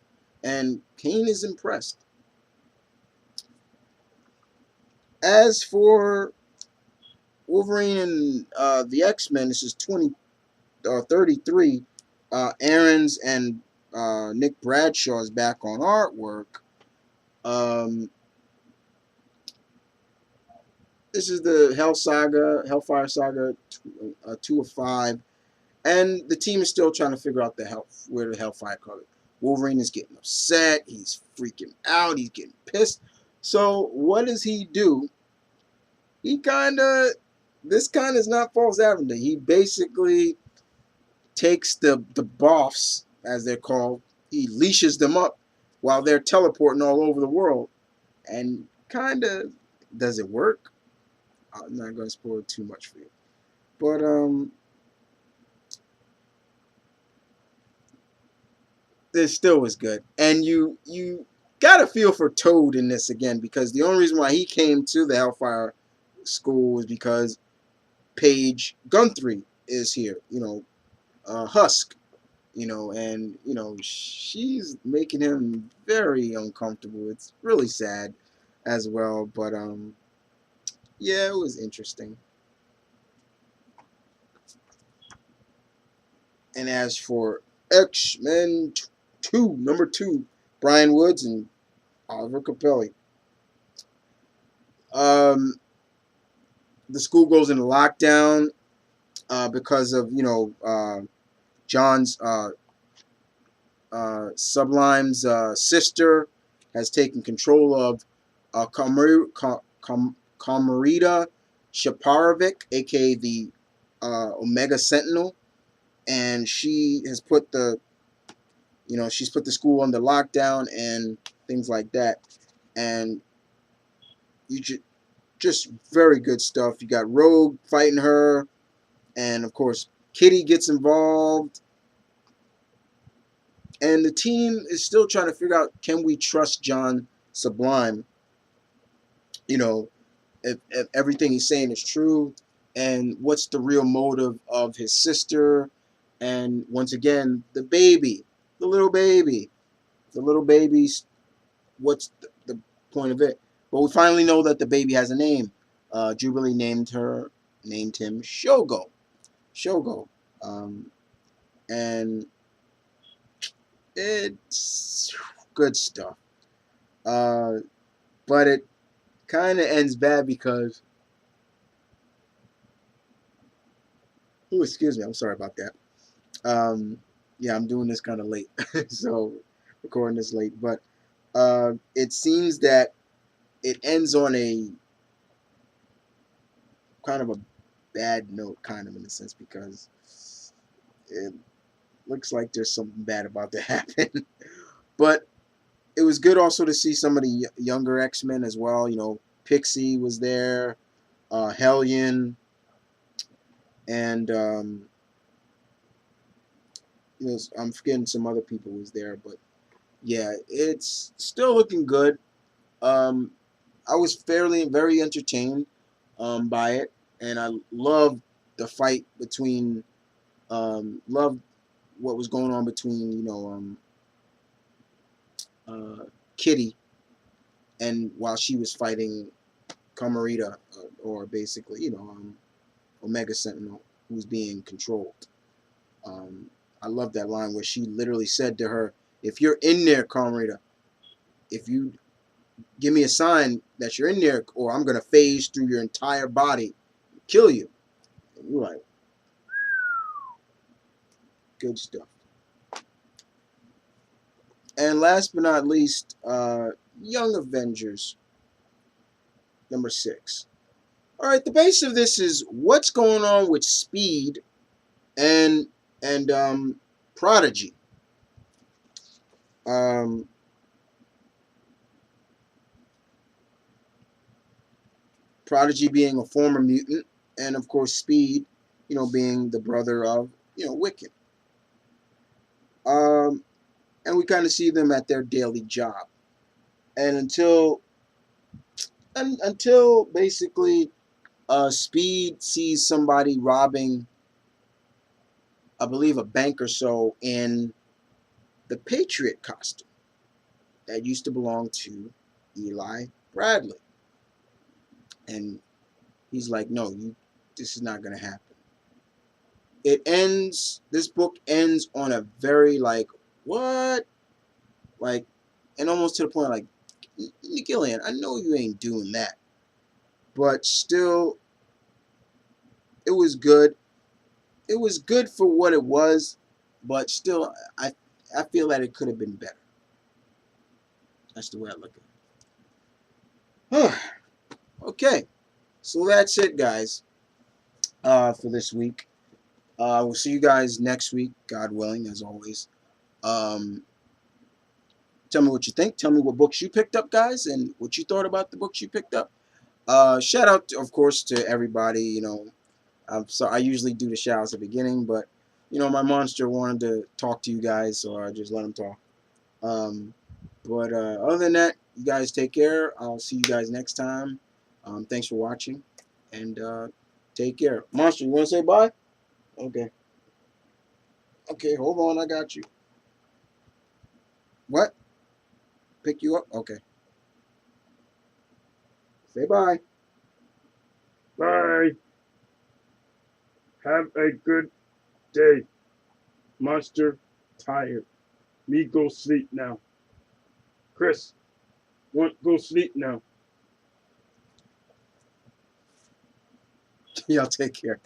and Kane is impressed. As for Wolverine and the X-Men, this is 33. Aaron's and Nick Bradshaw is back on artwork. This is the Hellfire Saga 2 of 5. And the team is still trying to figure out where the Hellfire comes. Wolverine is getting upset. He's freaking out. He's getting pissed. So what does he do? This kind of is not false advertising. He basically takes the boffs, as they're called. He leashes them up while they're teleporting all over the world. And kind of, does it work? I'm not going to spoil too much for you. But, it still was good. And you got a feel for Toad in this again, because the only reason why he came to the Hellfire School was because Paige Guthrie is here, Husk, and, she's making him very uncomfortable. It's really sad as well, but, yeah, it was interesting. And as for X-Men 2, number 2, Brian Woods and Oliver Capelli. The school goes into lockdown because of, John's Sublime's sister has taken control of Camarita, Shaparovic, aka the Omega Sentinel, and she has put the she's put the school under lockdown and things like that. And you just very good stuff. You got Rogue fighting her, and of course Kitty gets involved, and the team is still trying to figure out, can we trust John Sublime? If everything he's saying is true, and what's the real motive of his sister? And once again, the baby, the little baby, what's the point of it? But we finally know that the baby has a name. Jubilee named him Shogo. And it's good stuff. But it kind of ends bad because, excuse me, I'm sorry about that. Yeah, I'm doing this kind of late, so recording this late. But it seems that it ends on a kind of a bad note, kind of in a sense, because it looks like there's something bad about to happen. But it was good also to see some of the younger X-Men as well. Pixie was there, Hellion, and I'm forgetting some other people was there. But yeah, it's still looking good. I was very entertained by it, and I loved the fight between, loved what was going on between, Kitty, and while she was fighting Camarita, or basically, Omega Sentinel, who's being controlled. I love that line where she literally said to her, "If you're in there, Camarita, if you give me a sign that you're in there, or I'm gonna phase through your entire body, kill you." And you're like, good stuff. And last but not least, Young Avengers number 6. All right, the base of this is what's going on with Speed and Prodigy. Prodigy being a former mutant, and of course Speed, being the brother of, Wicked. And we kind of see them at their daily job, and until basically, Speed sees somebody robbing, I believe, a bank or so in the Patriot costume that used to belong to Eli Bradley. And he's like, no, this is not going to happen. This book ends on a very, like, what? Like, and almost to the point, like, Gillian, I know you ain't doing that. But still, it was good. It was good for what it was, but still, I feel that it could have been better. That's the way I look at it. Okay, so that's it, guys, for this week. We'll see you guys next week, God willing, as always. Tell me what you think. Tell me what books you picked up, guys, and what you thought about the books you picked up. Shout out, of course, to everybody. I usually do the shout outs at the beginning, but my monster wanted to talk to you guys, so I just let him talk. But other than that, you guys take care. I'll see you guys next time. Thanks for watching, and take care. Monster, you want to say bye? Okay. Okay, hold on. I got you. What? Pick you up? Okay. Say bye.
Bye. Have a good day. Monster, tired. Me go sleep now. Chris, go sleep now.
Y'all take care.